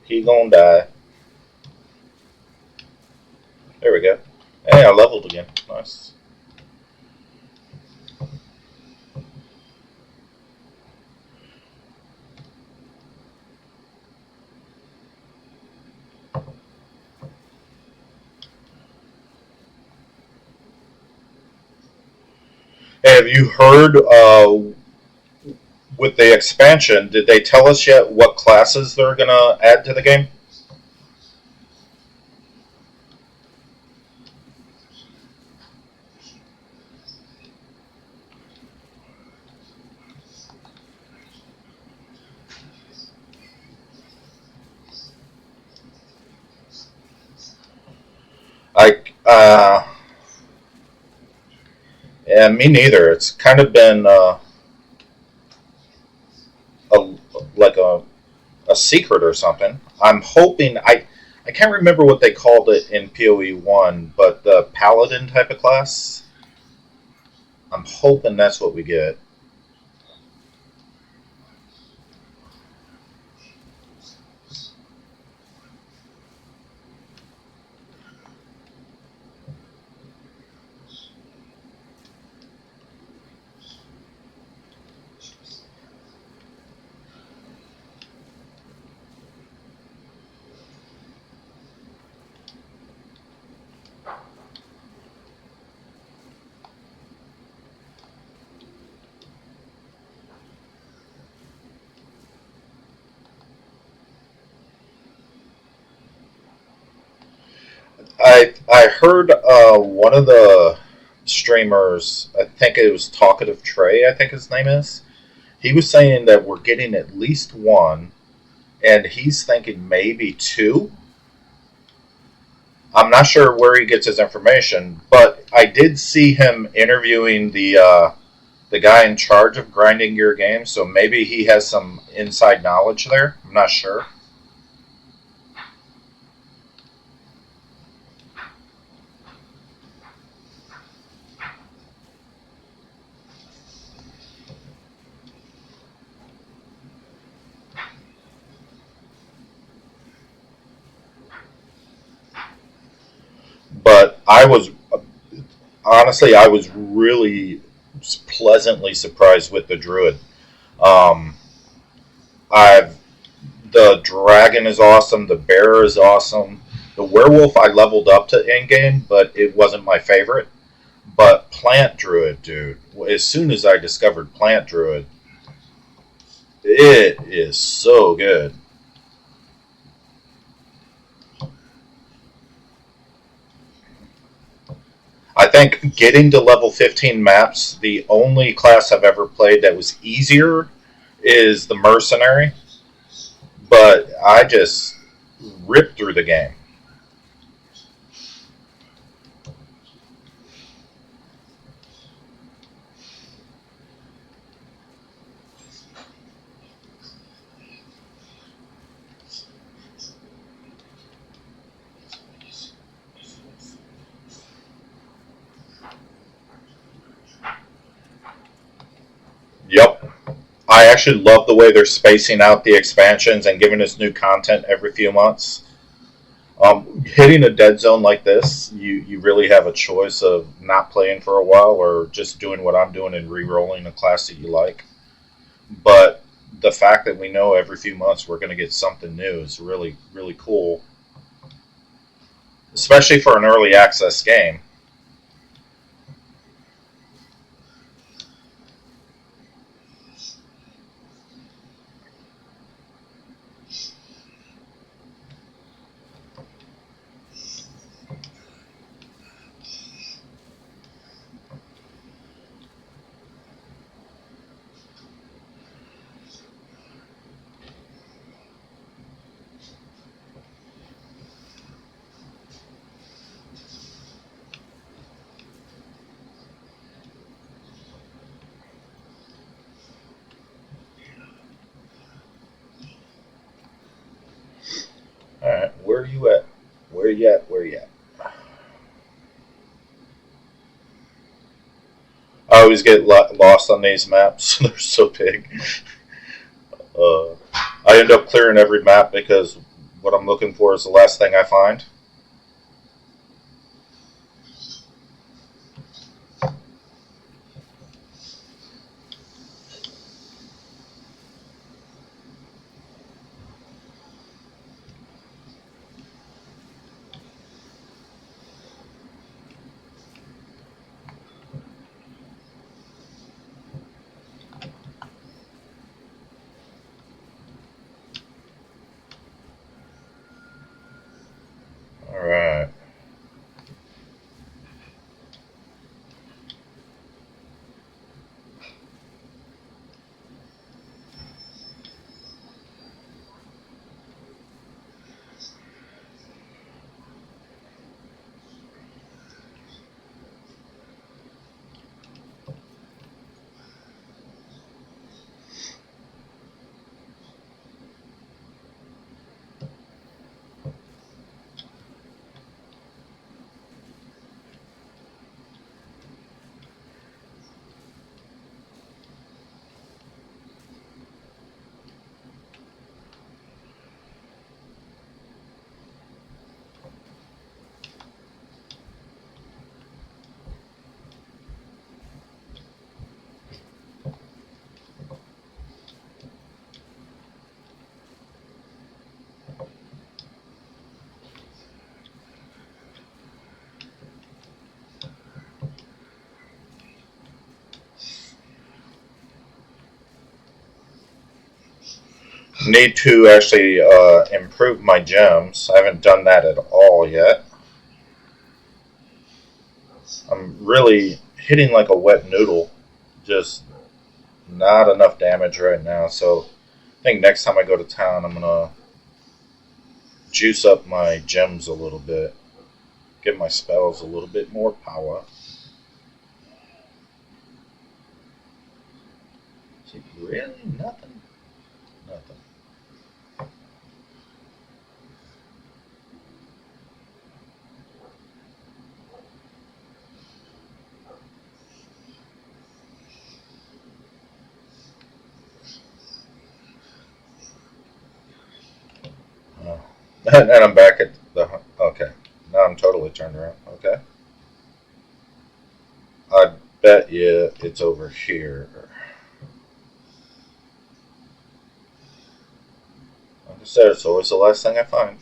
He gonna die. There we go. Hey, I leveled again. Nice. Hey, have you heard with the expansion? Did they tell us yet what classes they're gonna add to the game? I yeah, me neither. It's kind of been a like a secret or something. I'm hoping I can't remember what they called it in PoE 1, but the paladin type of class. I'm hoping that's what we get. I heard one of the streamers, I think it was Talkative Trey, I think his name is. He was saying that we're getting at least one, and he's thinking maybe two. I'm not sure where he gets his information, but I did see him interviewing the guy in charge of grinding your game, so maybe he has some inside knowledge there. I'm not sure. But I was honestly, I was really pleasantly surprised with the Druid. Um, I've the dragon is awesome. The bear is awesome. The werewolf I leveled up to in game, but it wasn't my favorite. But plant druid, dude. As soon as I discovered plant druid, it is so good. I think getting to level 15 maps, the only class I've ever played that was easier is the mercenary, but I just ripped through the game. Yep. I actually love the way they're spacing out the expansions and giving us new content every few months. Hitting a dead zone like this, you really have a choice of not playing for a while or just doing what I'm doing and re-rolling a class that you like. But the fact that we know every few months we're going to get something new is really, really cool, especially for an early access game. All right, where are you at? Where you at? Where you at? I always get lost on these maps. They're so big. Uh, I end up clearing every map because what I'm looking for is the last thing I find. All right. Need to actually improve my gems. I haven't done that at all yet. I'm really hitting like a wet noodle. Just not enough damage right now. So I think next time I go to town, I'm gonna juice up my gems a little bit, give my spells a little bit more power. Is it really nothing? Nothing. Oh. And I'm back at the. Okay. Now I'm totally turned around. Okay. I bet you it's over here. Like I said, it's always the last thing I find.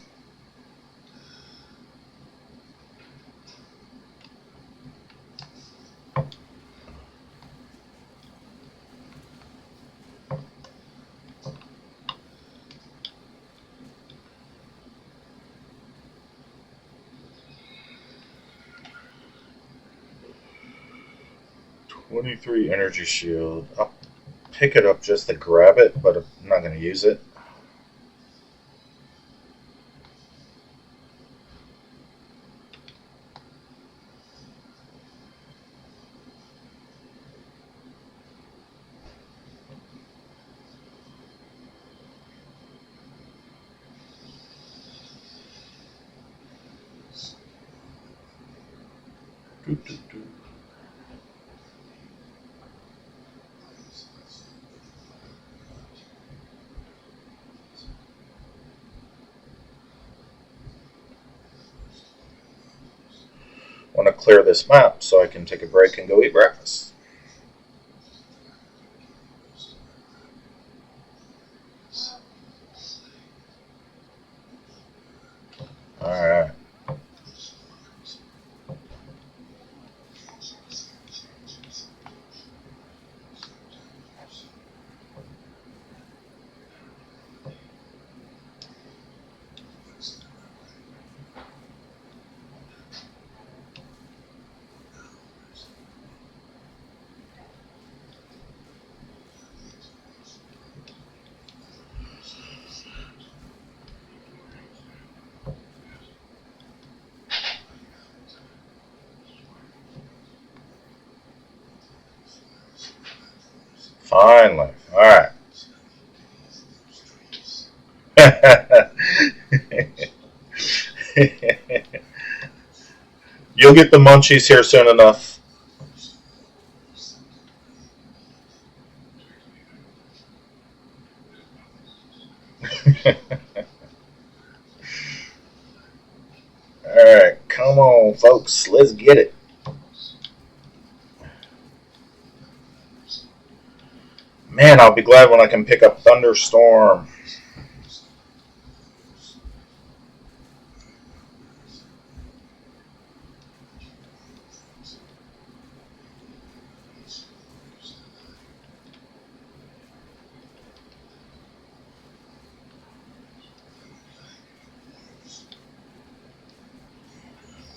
'23 energy shield. I'll pick it up just to grab it, but I'm not going to use it. Doo, doo, doo. Want to clear this map so I can take a break and go eat breakfast. Alright. Finally. Alright. You'll get the munchies here soon enough. Alright, come on, folks. Let's get it. Man, I'll be glad when I can pick up Thunderstorm.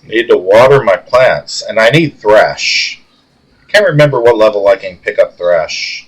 Need to water my plants, and I need Thresh. Can't remember what level I can pick up Thresh.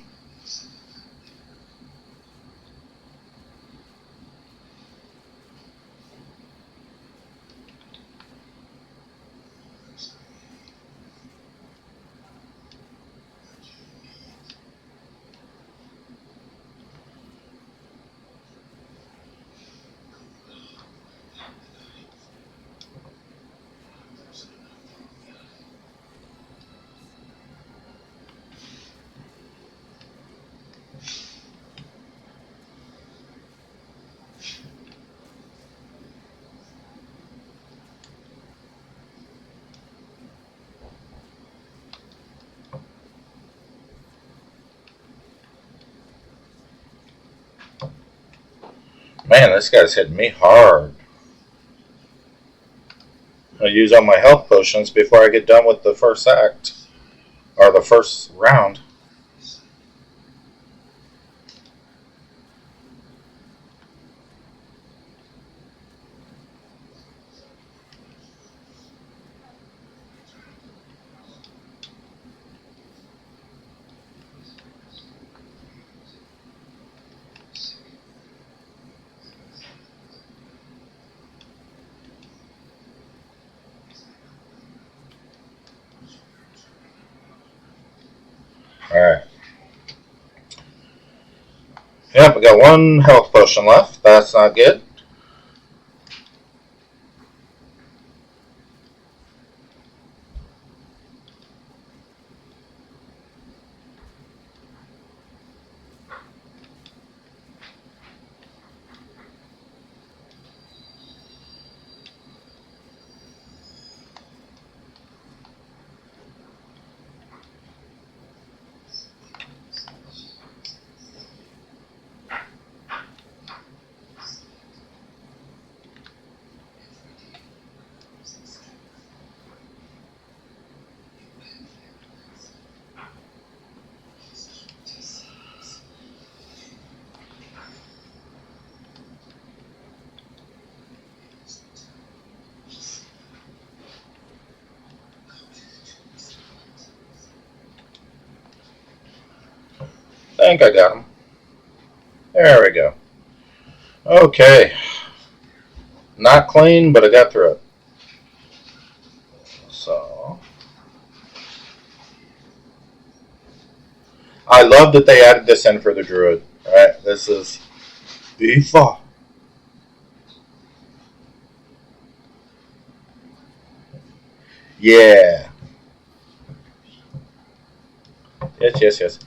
Man, this guy's hitting me hard. I'll use all my health potions before I get done with the first act. Or the first round. Alright. Yep, we got one health potion left. That's not good. I think I got him. There we go. Okay. Not clean, but I got through it. So I love that they added this in for the Druid. Right? This is FIFA. Yeah. Yes. Yep.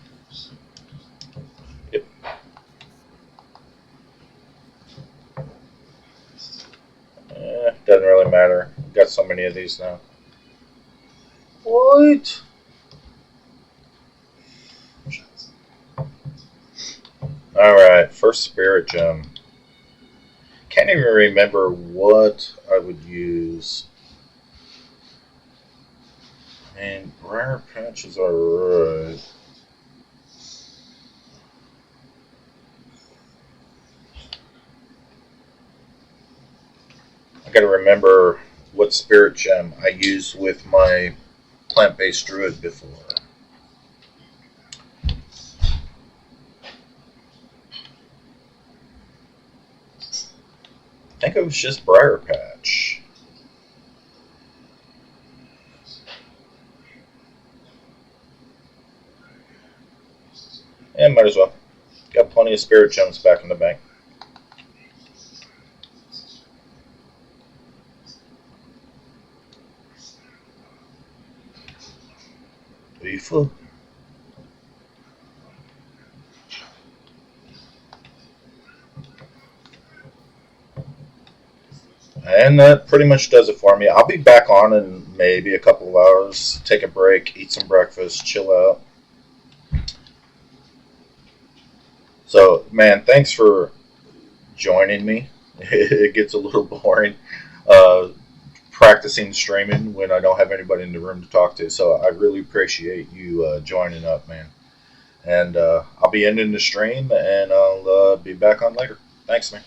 Doesn't really matter. Got so many of these now. What? Alright, first spirit gem. Can't even remember what I would use. And rare patches are right. I gotta remember what spirit gem I used with my plant-based druid before. I think it was just Briar Patch. Yeah, might as well. Got plenty of spirit gems back in the bank. FIFA. And that pretty much does it for me. I'll be back on in maybe a couple of hours. Take a break, eat some breakfast, chill out. So, man, thanks for joining me. It gets a little boring practicing streaming when I don't have anybody in the room to talk to. So, I really appreciate you joining up, man. And I'll be ending the stream and I'll be back on later. Thanks, man.